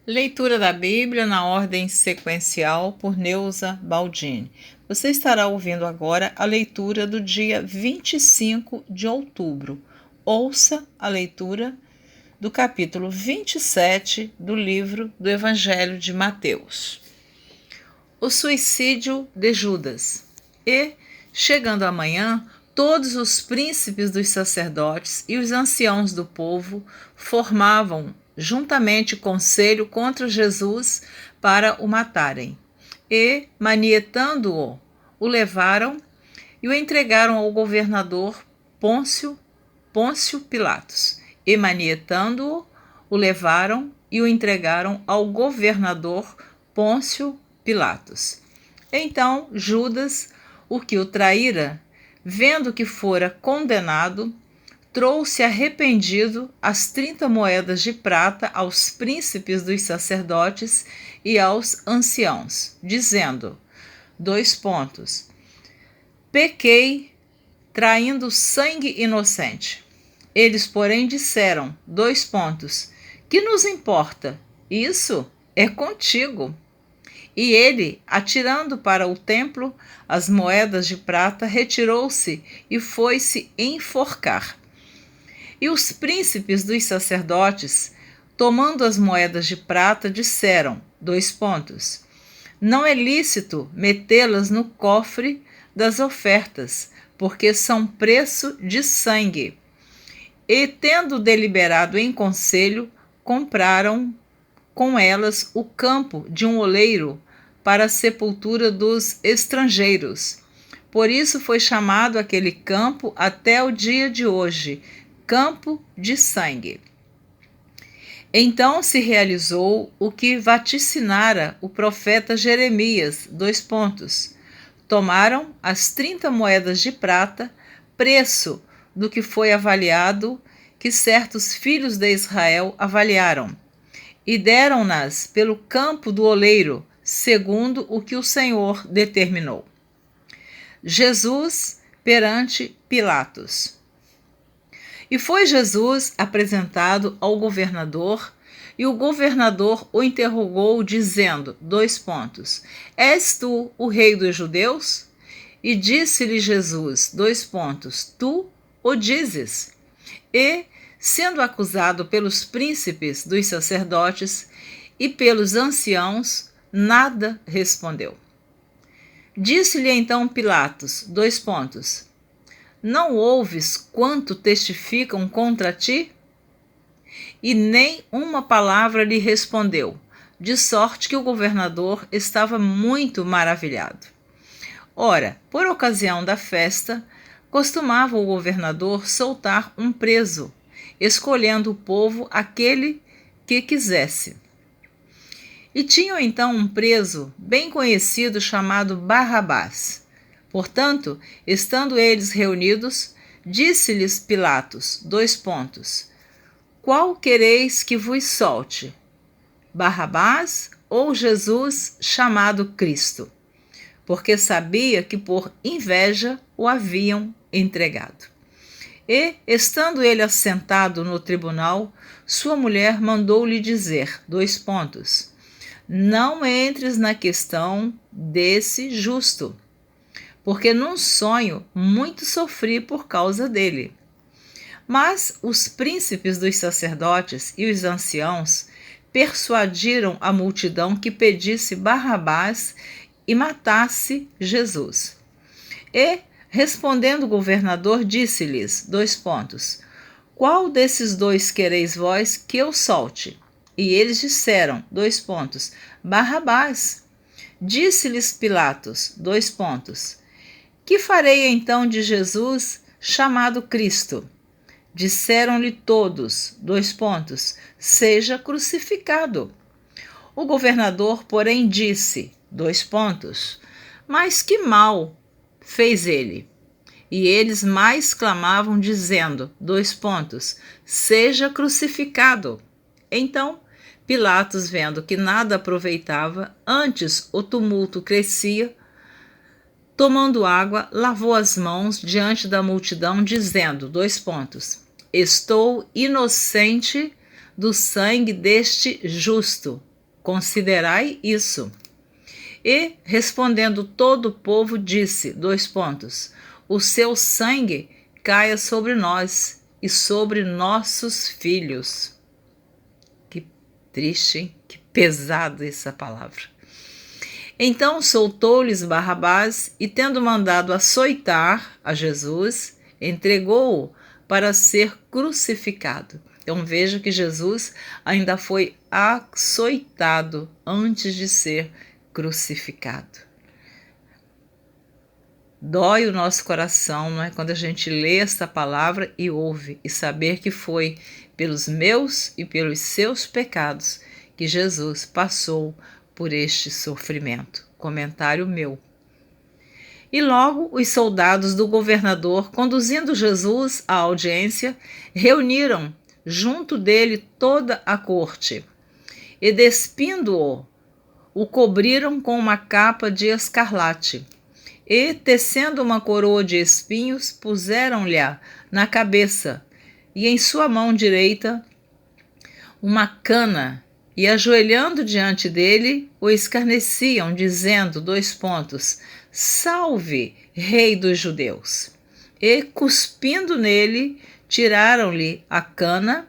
Leitura da Bíblia na ordem sequencial por Neuza Baldini. Você estará ouvindo agora a leitura do dia 25 de outubro. Ouça a leitura do capítulo 27 do livro do Evangelho de Mateus. O suicídio de Judas. E, chegando a manhã, todos os príncipes dos sacerdotes e os anciãos do povo formavam juntamente conselho contra Jesus para o matarem. E, manietando-o, o levaram e o entregaram ao governador Pôncio Pilatos. E, manietando-o, o levaram e o entregaram ao governador Pôncio Pilatos. Então Judas, o que o traíra, vendo que fora condenado, trouxe arrependido as 30 moedas de prata aos príncipes dos sacerdotes e aos anciãos, dizendo, pequei traindo sangue inocente. Eles, porém, disseram, que nos importa? Isso é contigo. E ele, atirando para o templo as moedas de prata, retirou-se e foi-se enforcar. E os príncipes dos sacerdotes, tomando as moedas de prata, disseram, não é lícito metê-las no cofre das ofertas, porque são preço de sangue. E, tendo deliberado em conselho, compraram com elas o campo de um oleiro para a sepultura dos estrangeiros. Por isso foi chamado aquele campo até o dia de hoje, Campo de Sangue. Então se realizou o que vaticinara o profeta Jeremias, Tomaram as 30 moedas de prata, preço do que foi avaliado, que certos filhos de Israel avaliaram, e deram-nas pelo campo do oleiro, segundo o que o Senhor determinou. Jesus perante Pilatos. E foi Jesus apresentado ao governador, e o governador o interrogou, dizendo, és tu o rei dos judeus? E disse-lhe Jesus, tu o dizes. E, sendo acusado pelos príncipes dos sacerdotes e pelos anciãos, nada respondeu. Disse-lhe então Pilatos, não ouves quanto testificam contra ti? E nem uma palavra lhe respondeu, de sorte que o governador estava muito maravilhado. Ora, por ocasião da festa, costumava o governador soltar um preso, escolhendo o povo aquele que quisesse. E tinham então um preso bem conhecido chamado Barrabás. Portanto, estando eles reunidos, disse-lhes Pilatos, qual quereis que vos solte? Barrabás ou Jesus chamado Cristo? Porque sabia que por inveja o haviam entregado. E, estando ele assentado no tribunal, sua mulher mandou-lhe dizer, não entres na questão desse justo, porque num sonho muito sofri por causa dele. Mas os príncipes dos sacerdotes e os anciãos persuadiram a multidão que pedisse Barrabás e matasse Jesus. E, respondendo o governador, disse-lhes, qual desses dois quereis vós que eu solte? E eles disseram, Barrabás. Disse-lhes Pilatos, que farei então de Jesus chamado Cristo? Disseram-lhe todos, seja crucificado. O governador, porém, disse, mas que mal fez ele? E eles mais clamavam, dizendo, seja crucificado. Então, Pilatos, vendo que nada aproveitava, antes o tumulto crescia, tomando água, lavou as mãos diante da multidão, dizendo, estou inocente do sangue deste justo, considerai isso. E, respondendo todo o povo, disse, o seu sangue caia sobre nós e sobre nossos filhos. Que triste, hein? Que pesado essa palavra. Então soltou-lhes Barrabás e, tendo mandado açoitar a Jesus, entregou-o para ser crucificado. Então veja que Jesus ainda foi açoitado antes de ser crucificado. Dói o nosso coração, não é? Quando a gente lê esta palavra e ouve, e saber que foi pelos meus e pelos seus pecados que Jesus passou por este sofrimento. Comentário meu. E logo os soldados do governador, conduzindo Jesus à audiência, reuniram junto dele toda a corte, e despindo-o, o cobriram com uma capa de escarlate, e, tecendo uma coroa de espinhos, puseram-lhe na cabeça, e em sua mão direita uma cana, e ajoelhando diante dele, o escarneciam, dizendo, Salve, Rei dos Judeus! E, cuspindo nele, tiraram-lhe a cana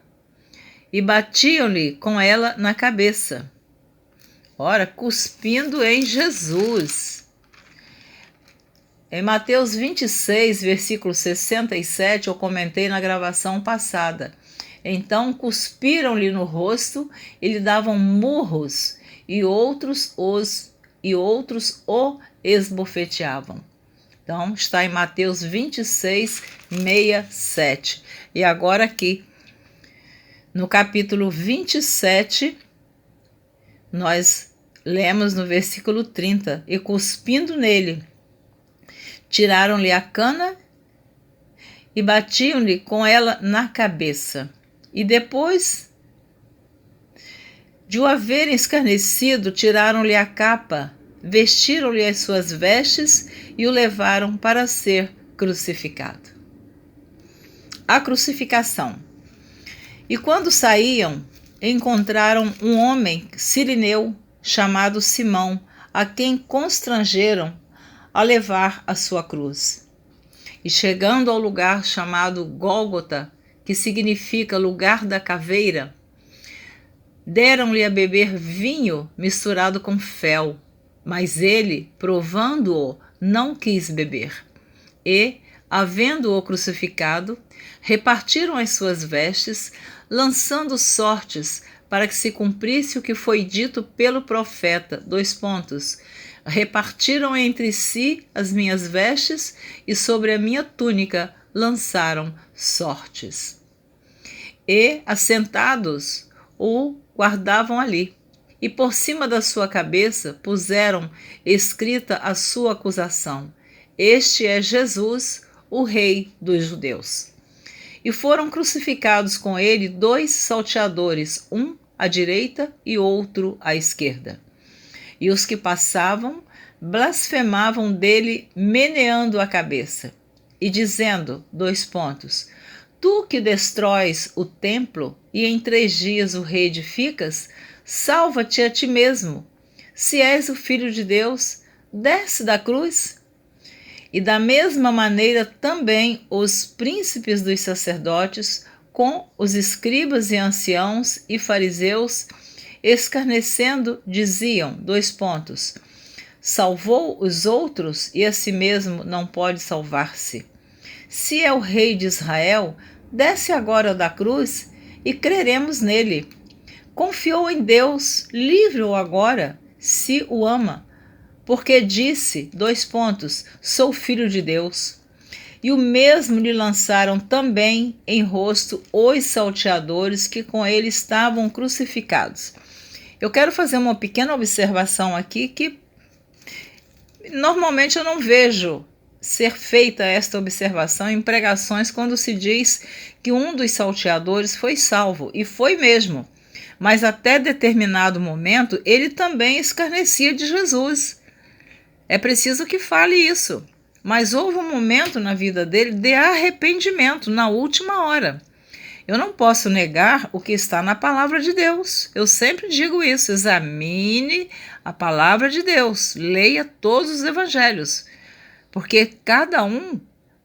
e batiam-lhe com ela na cabeça. Ora, cuspindo em Jesus. Em Mateus 26, versículo 67, eu comentei na gravação passada. Então cuspiram-lhe no rosto e lhe davam murros, e outros o esbofeteavam. Então está em Mateus 26, 67. E agora aqui, no capítulo 27, nós lemos no versículo 30, e cuspindo nele, tiraram-lhe a cana e batiam-lhe com ela na cabeça. E depois de o haverem escarnecido, tiraram-lhe a capa, vestiram-lhe as suas vestes e o levaram para ser crucificado. A crucificação. E quando saíam, encontraram um homem sirineu chamado Simão, a quem constrangeram a levar a sua cruz. E chegando ao lugar chamado Gólgota, que significa lugar da caveira, deram-lhe a beber vinho misturado com fel, mas ele, provando-o, não quis beber. E, havendo-o crucificado, repartiram as suas vestes, lançando sortes para que se cumprisse o que foi dito pelo profeta. Repartiram entre si as minhas vestes e sobre a minha túnica lançaram sortes. E, assentados, o guardavam ali. E por cima da sua cabeça puseram escrita a sua acusação: Este é Jesus, o Rei dos Judeus. E foram crucificados com ele 2 salteadores, um à direita e outro à esquerda. E os que passavam blasfemavam dele, meneando a cabeça, e dizendo, Tu que destróis o templo e em 3 dias o reedificas, salva-te a ti mesmo. Se és o Filho de Deus, desce da cruz. E da mesma maneira também os príncipes dos sacerdotes, com os escribas e anciãos e fariseus, escarnecendo, diziam, Salvou os outros e a si mesmo não pode salvar-se. Se é o Rei de Israel, desce agora da cruz e creremos nele. Confiou em Deus, livre-o agora, se o ama, porque disse, sou filho de Deus. E o mesmo lhe lançaram também em rosto os salteadores que com ele estavam crucificados. Eu quero fazer uma pequena observação aqui que normalmente eu não vejo ser feita esta observação em pregações quando se diz que um dos salteadores foi salvo, e foi mesmo, mas até determinado momento ele também escarnecia de Jesus. É preciso que fale isso, mas houve um momento na vida dele de arrependimento na última hora, Eu não posso negar o que está na palavra de Deus. Eu sempre digo isso: examine a palavra de Deus, leia todos os evangelhos, porque cada um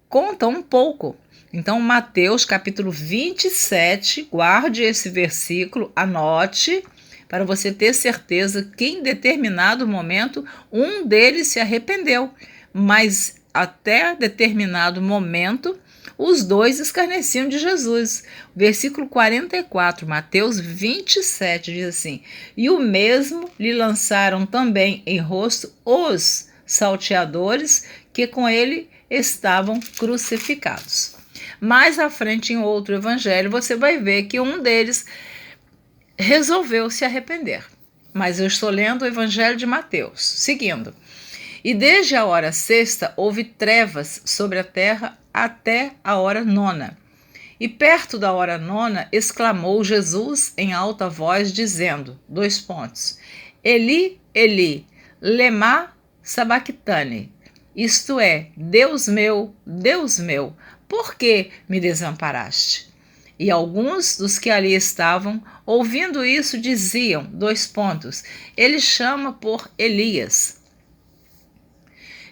conta um pouco. Então, Mateus capítulo 27, guarde esse versículo, anote, para você ter certeza que em determinado momento um deles se arrependeu, mas até determinado momento os dois escarneciam de Jesus. Versículo 44, Mateus 27, diz assim: e o mesmo lhe lançaram também em rosto os salteadores que com ele estavam crucificados. Mais à frente, em outro evangelho, você vai ver que um deles resolveu se arrepender. Mas eu estou lendo o evangelho de Mateus. Seguindo. E desde a hora sexta houve trevas sobre a terra até a hora nona. E perto da hora nona exclamou Jesus em alta voz, dizendo, Eli, Eli, lema sabachthani, isto é, Deus meu, por que me desamparaste? E alguns dos que ali estavam, ouvindo isso, diziam, ele chama por Elias.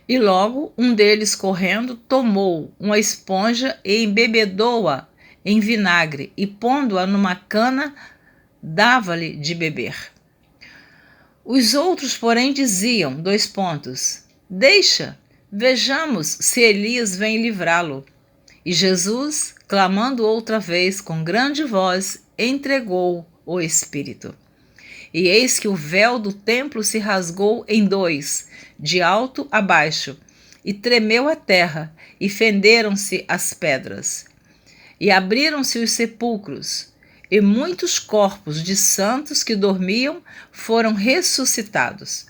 E logo um deles, correndo, tomou uma esponja e embebedou-a em vinagre, e pondo-a numa cana, dava-lhe de beber. Os outros, porém, diziam, deixa, vejamos se Elias vem livrá-lo. E Jesus, clamando outra vez com grande voz, entregou o Espírito. E eis que o véu do templo se rasgou em dois, de alto a baixo, e tremeu a terra, e fenderam-se as pedras. E abriram-se os sepulcros, e muitos corpos de santos que dormiam foram ressuscitados.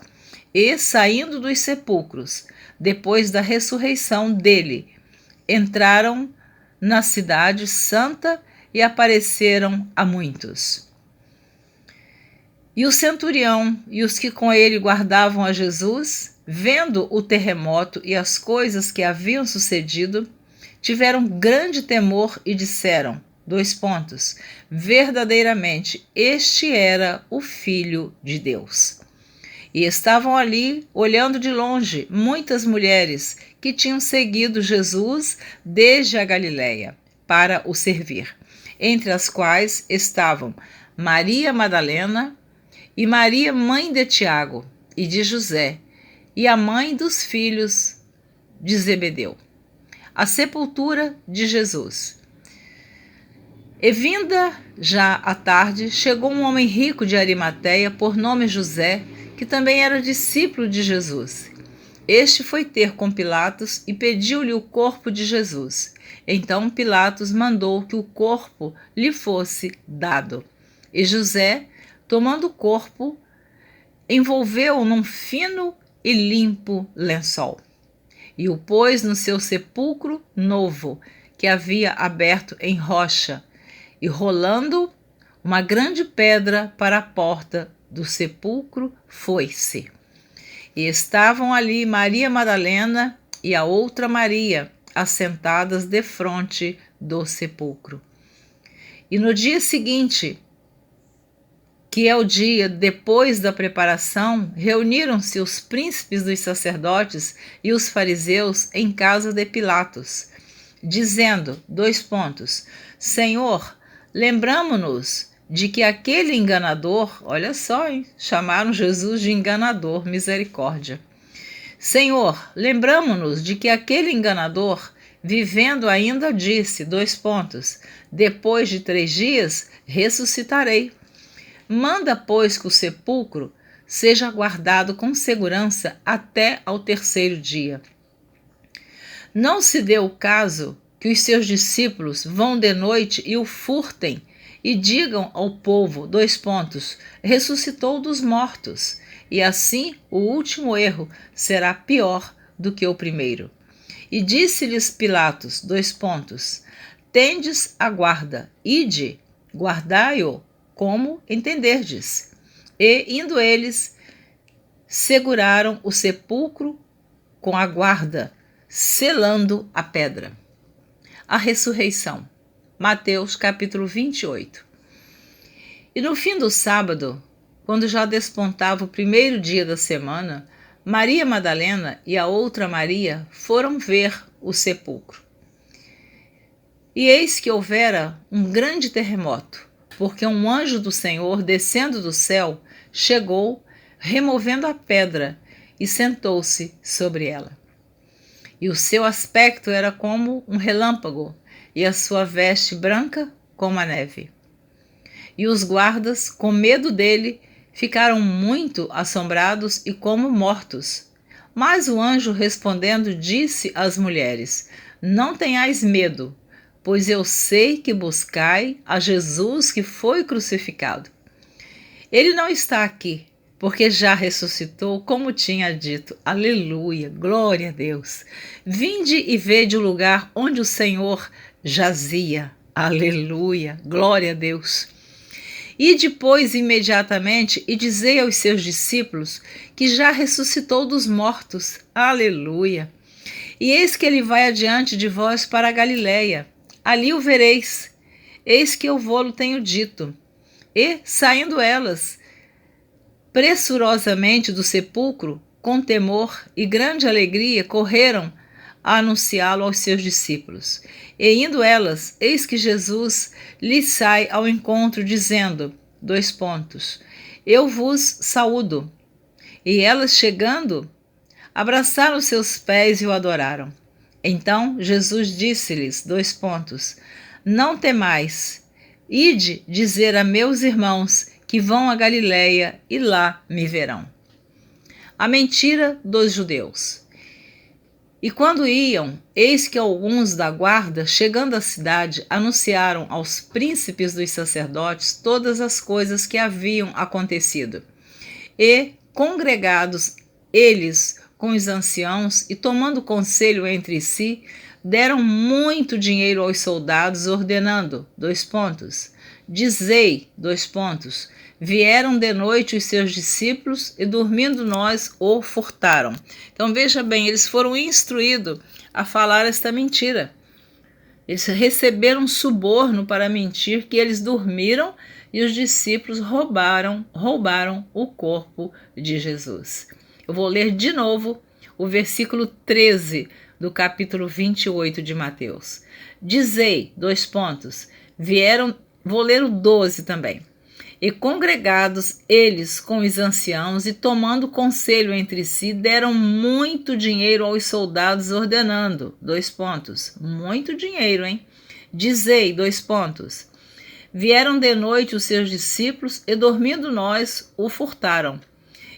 E, saindo dos sepulcros, depois da ressurreição dele, entraram na cidade santa e apareceram a muitos. E o centurião e os que com ele guardavam a Jesus, vendo o terremoto e as coisas que haviam sucedido, tiveram grande temor e disseram, verdadeiramente, este era o Filho de Deus. E estavam ali, olhando de longe, muitas mulheres que tinham seguido Jesus desde a Galiléia para o servir, entre as quais estavam Maria Madalena e Maria, mãe de Tiago e de José, e a mãe dos filhos de Zebedeu. A sepultura de Jesus. E vinda já à tarde, chegou um homem rico de Arimateia, por nome José, que também era discípulo de Jesus. Este foi ter com Pilatos e pediu-lhe o corpo de Jesus. Então Pilatos mandou que o corpo lhe fosse dado. E José, tomando o corpo, envolveu-o num fino e limpo lençol. E o pôs no seu sepulcro novo, que havia aberto em rocha, e rolando uma grande pedra para a porta do sepulcro, foi-se. E estavam ali Maria Madalena e a outra Maria, assentadas defronte do sepulcro. E no dia seguinte, que é o dia depois da preparação, reuniram-se os príncipes dos sacerdotes e os fariseus em casa de Pilatos, dizendo, Senhor, lembramo-nos de que aquele enganador, olha só, chamaram Jesus de enganador, misericórdia. Senhor, lembramo-nos de que aquele enganador, vivendo ainda, disse, depois de 3 dias ressuscitarei. Manda, pois, que o sepulcro seja guardado com segurança até ao 3º dia. Não se dê o caso que os seus discípulos vão de noite e o furtem e digam ao povo, ressuscitou dos mortos, e assim o último erro será pior do que o primeiro. E disse-lhes Pilatos, tendes a guarda, ide, guardai-o, como entenderdes. E, indo eles, seguraram o sepulcro com a guarda, selando a pedra. A ressurreição. Mateus capítulo 28. E no fim do sábado, quando já despontava o primeiro dia da semana, Maria Madalena e a outra Maria foram ver o sepulcro. E eis que houvera um grande terremoto, porque um anjo do Senhor, descendo do céu, chegou, removendo a pedra, e sentou-se sobre ela. E o seu aspecto era como um relâmpago, e a sua veste branca como a neve. E os guardas, com medo dele, ficaram muito assombrados e como mortos. Mas o anjo, respondendo, disse às mulheres: Não tenhais medo, pois eu sei que buscai a Jesus que foi crucificado. Ele não está aqui, porque já ressuscitou, como tinha dito. Aleluia, glória a Deus. Vinde e vede o lugar onde o Senhor jazia. Aleluia, glória a Deus. E depois, imediatamente, e dizei aos seus discípulos que já ressuscitou dos mortos. Aleluia. E eis que ele vai adiante de vós para a Galiléia. Ali o vereis. Eis que eu vô-lo tenho dito. E, saindo elas, pressurosamente do sepulcro, com temor e grande alegria, correram a anunciá-lo aos seus discípulos. E indo elas, eis que Jesus lhes sai ao encontro, dizendo, eu vos saúdo. E elas, chegando, abraçaram seus pés e o adoraram. Então Jesus disse-lhes, não temais, ide dizer a meus irmãos que vão a Galiléia e lá me verão. A mentira dos judeus. E quando iam, eis que alguns da guarda, chegando à cidade, anunciaram aos príncipes dos sacerdotes todas as coisas que haviam acontecido. E, congregados eles com os anciãos e tomando conselho entre si, deram muito dinheiro aos soldados, ordenando, dizei, vieram de noite os seus discípulos e dormindo nós o furtaram. Então veja bem, eles foram instruídos a falar esta mentira. Eles receberam suborno para mentir que eles dormiram e os discípulos roubaram o corpo de Jesus. Eu vou ler de novo o versículo 13 do capítulo 28 de Mateus. Dizei, vieram, vou ler o 12 também. E congregados eles com os anciãos e tomando conselho entre si, deram muito dinheiro aos soldados, ordenando, muito dinheiro, hein? Dizei, vieram de noite os seus discípulos e dormindo nós o furtaram.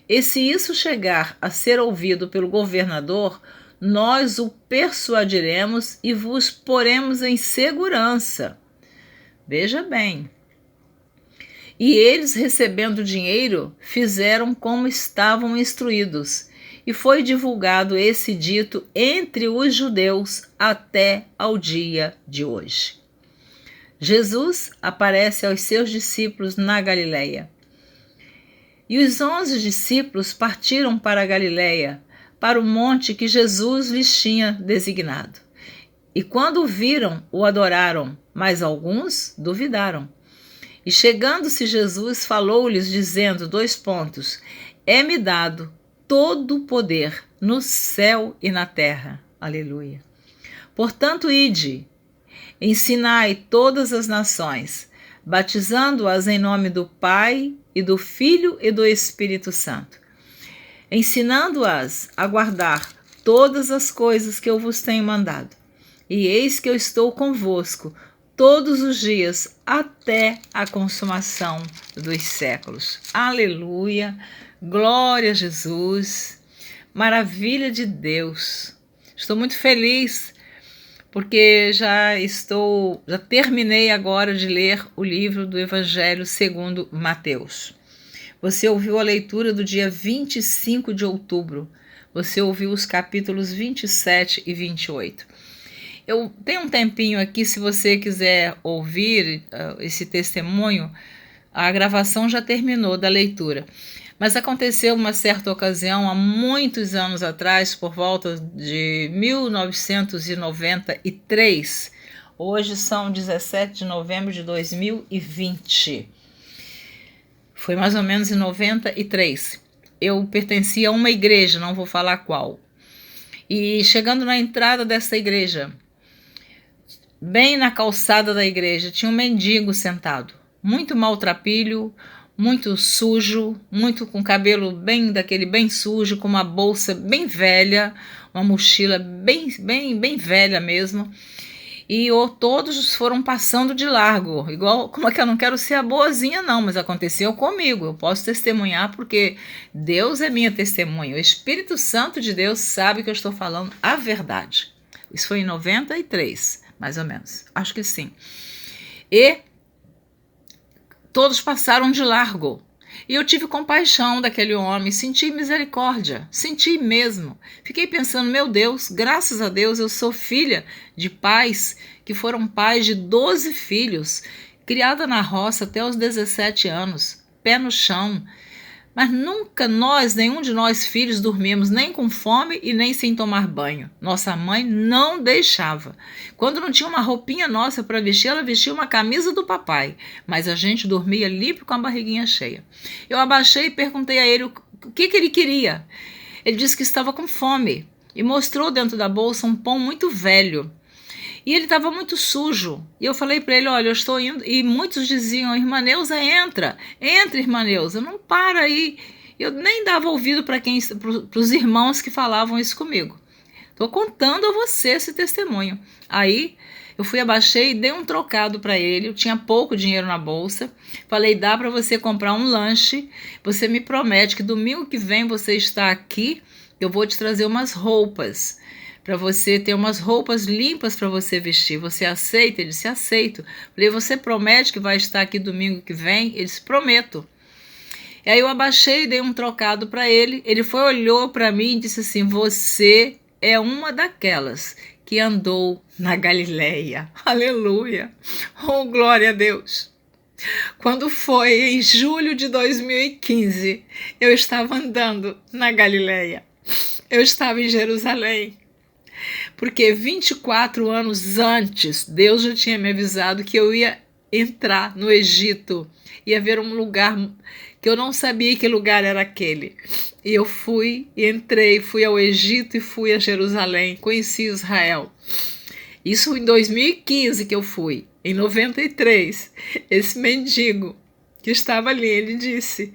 E se isso chegar a ser ouvido pelo governador, nós o persuadiremos e vos poremos em segurança. Veja bem. E eles, recebendo dinheiro, fizeram como estavam instruídos, e foi divulgado esse dito entre os judeus até ao dia de hoje. Jesus aparece aos seus discípulos na Galiléia. E os 11 discípulos partiram para a Galiléia, para o monte que Jesus lhes tinha designado. E quando o viram, o adoraram, mas alguns duvidaram. E chegando-se Jesus, falou-lhes, dizendo, é-me dado todo o poder no céu e na terra. Aleluia. Portanto, ide, ensinai todas as nações, batizando-as em nome do Pai e do Filho e do Espírito Santo, ensinando-as a guardar todas as coisas que eu vos tenho mandado. E eis que eu estou convosco todos os dias até a consumação dos séculos. Aleluia, glória a Jesus, maravilha de Deus. Estou muito feliz porque já terminei agora de ler o livro do Evangelho segundo Mateus. Você ouviu a leitura do dia 25 de outubro. Você ouviu os capítulos 27 e 28. Eu tenho um tempinho aqui, se você quiser ouvir esse testemunho, a gravação já terminou da leitura. Mas aconteceu uma certa ocasião, há muitos anos atrás, por volta de 1993, Hoje são 17 de novembro de 2020. Foi mais ou menos em 93. Eu pertencia a uma igreja, não vou falar qual. E chegando na entrada dessa igreja, bem na calçada da igreja, tinha um mendigo sentado, muito maltrapilho, muito sujo, muito com cabelo bem sujo, com uma bolsa bem velha, uma mochila bem velha mesmo. E todos foram passando de largo, igual, como é que eu não quero ser a boazinha não, mas aconteceu comigo, eu posso testemunhar porque Deus é minha testemunha, o Espírito Santo de Deus sabe que eu estou falando a verdade. Isso foi em 93, mais ou menos, acho que sim. E todos passaram de largo. E eu tive compaixão daquele homem, senti misericórdia, senti mesmo. Fiquei pensando, meu Deus, graças a Deus eu sou filha de pais que foram pais de 12 filhos, criada na roça até os 17 anos, pé no chão. Mas nunca nenhum de nós filhos dormimos nem com fome e nem sem tomar banho. Nossa mãe não deixava. Quando não tinha uma roupinha nossa para vestir, ela vestia uma camisa do papai, mas a gente dormia limpo com a barriguinha cheia. Eu abaixei e perguntei a ele o que ele queria. Ele disse que estava com fome e mostrou dentro da bolsa um pão muito velho. E ele estava muito sujo. E eu falei para ele, olha, eu estou indo. E muitos diziam, irmã Neuza, entra, irmã Neuza, não para aí. Eu nem dava ouvido para os irmãos que falavam isso comigo. Estou contando a você esse testemunho. Aí eu abaixei e dei um trocado para ele. Eu tinha pouco dinheiro na bolsa. Falei, dá para você comprar um lanche. Você me promete que domingo que vem você está aqui. Eu vou te trazer umas roupas. Para você ter umas roupas limpas para você vestir. Você aceita? Ele disse, aceito. Falei, você promete que vai estar aqui domingo que vem? Ele disse, prometo. E aí eu abaixei e dei um trocado para ele. Ele olhou para mim e disse assim, você é uma daquelas que andou na Galileia. Aleluia. Oh, glória a Deus. Quando foi em julho de 2015, eu estava andando na Galileia. Eu estava em Jerusalém. Porque 24 anos antes, Deus já tinha me avisado que eu ia entrar no Egito. Ia ver um lugar que eu não sabia que lugar era aquele. E eu entrei, fui ao Egito e fui a Jerusalém, conheci Israel. Isso em 2015 que eu fui. Em 93, esse mendigo que estava ali, ele disse,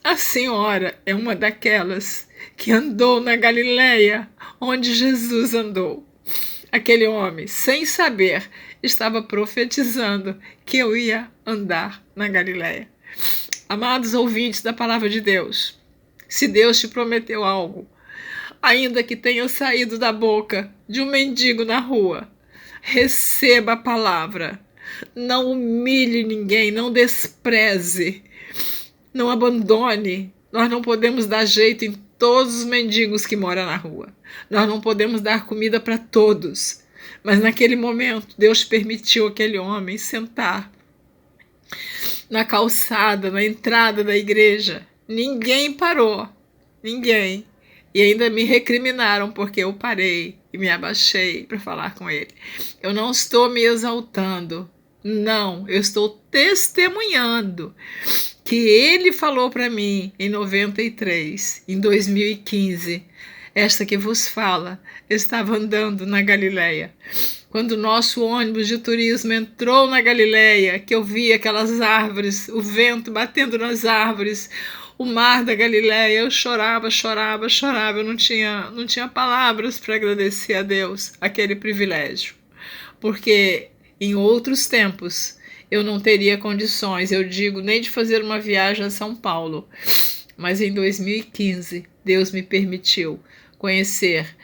a senhora é uma daquelas que andou na Galileia, onde Jesus andou. Aquele homem, sem saber, estava profetizando que eu ia andar na Galileia. Amados ouvintes da palavra de Deus, se Deus te prometeu algo, ainda que tenha saído da boca de um mendigo na rua, receba a palavra. Não humilhe ninguém, não despreze, não abandone. Nós não podemos dar jeito em todos os mendigos que moram na rua. Nós não podemos dar comida para todos. Mas naquele momento, Deus permitiu aquele homem sentar na calçada, na entrada da igreja. Ninguém parou. Ninguém. E ainda me recriminaram porque eu parei e me abaixei para falar com ele. Eu não estou me exaltando. Não, eu estou testemunhando que ele falou para mim em 93, em 2015, esta que vos fala, estava andando na Galileia. Quando o nosso ônibus de turismo entrou na Galileia, que eu vi aquelas árvores, o vento batendo nas árvores, o mar da Galileia, eu chorava, eu não tinha palavras para agradecer a Deus aquele privilégio, porque em outros tempos eu não teria condições, eu digo, nem de fazer uma viagem a São Paulo. Mas em 2015, Deus me permitiu conhecer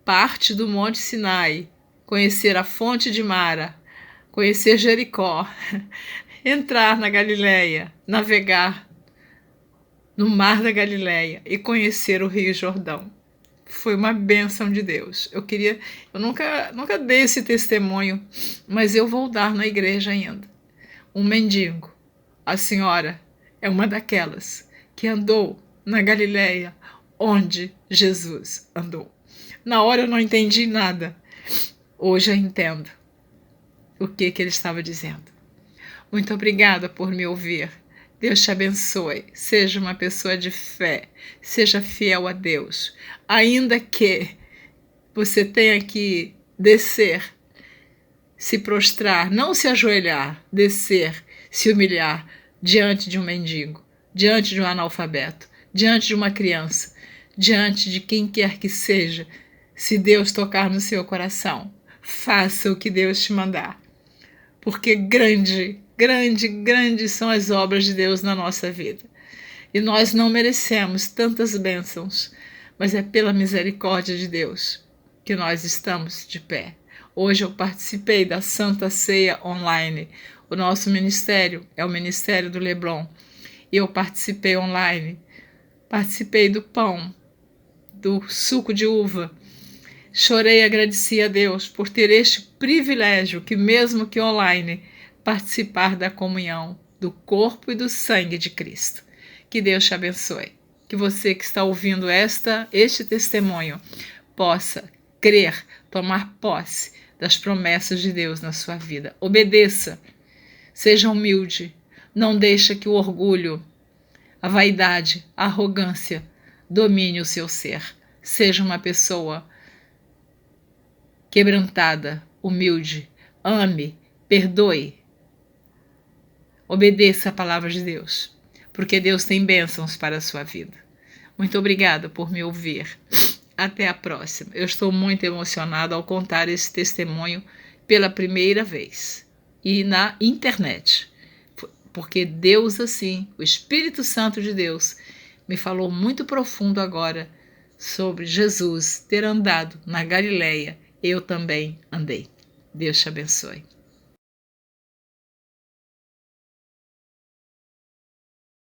parte do Monte Sinai, conhecer a Fonte de Mara, conhecer Jericó, entrar na Galileia, navegar no Mar da Galileia e conhecer o Rio Jordão. Foi uma bênção de Deus. Eu nunca dei esse testemunho, mas eu vou dar na igreja ainda. Um mendigo, a senhora é uma daquelas que andou na Galileia, onde Jesus andou. Na hora eu não entendi nada. Hoje eu entendo o que ele estava dizendo. Muito obrigada por me ouvir. Deus te abençoe. Seja uma pessoa de fé. Seja fiel a Deus. Ainda que você tenha que descer, se prostrar, não se ajoelhar, descer, se humilhar diante de um mendigo, diante de um analfabeto, diante de uma criança, diante de quem quer que seja. Se Deus tocar no seu coração, faça o que Deus te mandar. Porque grandes são as obras de Deus na nossa vida. E nós não merecemos tantas bênçãos, mas é pela misericórdia de Deus que nós estamos de pé. Hoje eu participei da Santa Ceia online. O nosso ministério é o Ministério do Leblon. E eu participei online. Participei do pão, do suco de uva. Chorei e agradeci a Deus por ter este privilégio, que mesmo que online, participar da comunhão do corpo e do sangue de Cristo. Que Deus te abençoe. Que você que está ouvindo este testemunho possa crer, tomar posse das promessas de Deus na sua vida. Obedeça, seja humilde, não deixe que o orgulho, a vaidade, a arrogância domine o seu ser. Seja uma pessoa quebrantada, humilde, ame, perdoe. Obedeça a palavra de Deus, porque Deus tem bênçãos para a sua vida. Muito obrigada por me ouvir. Até a próxima. Eu estou muito emocionada ao contar esse testemunho pela primeira vez e na internet, porque Deus assim, o Espírito Santo de Deus, me falou muito profundo agora sobre Jesus ter andado na Galileia. Eu também andei. Deus te abençoe.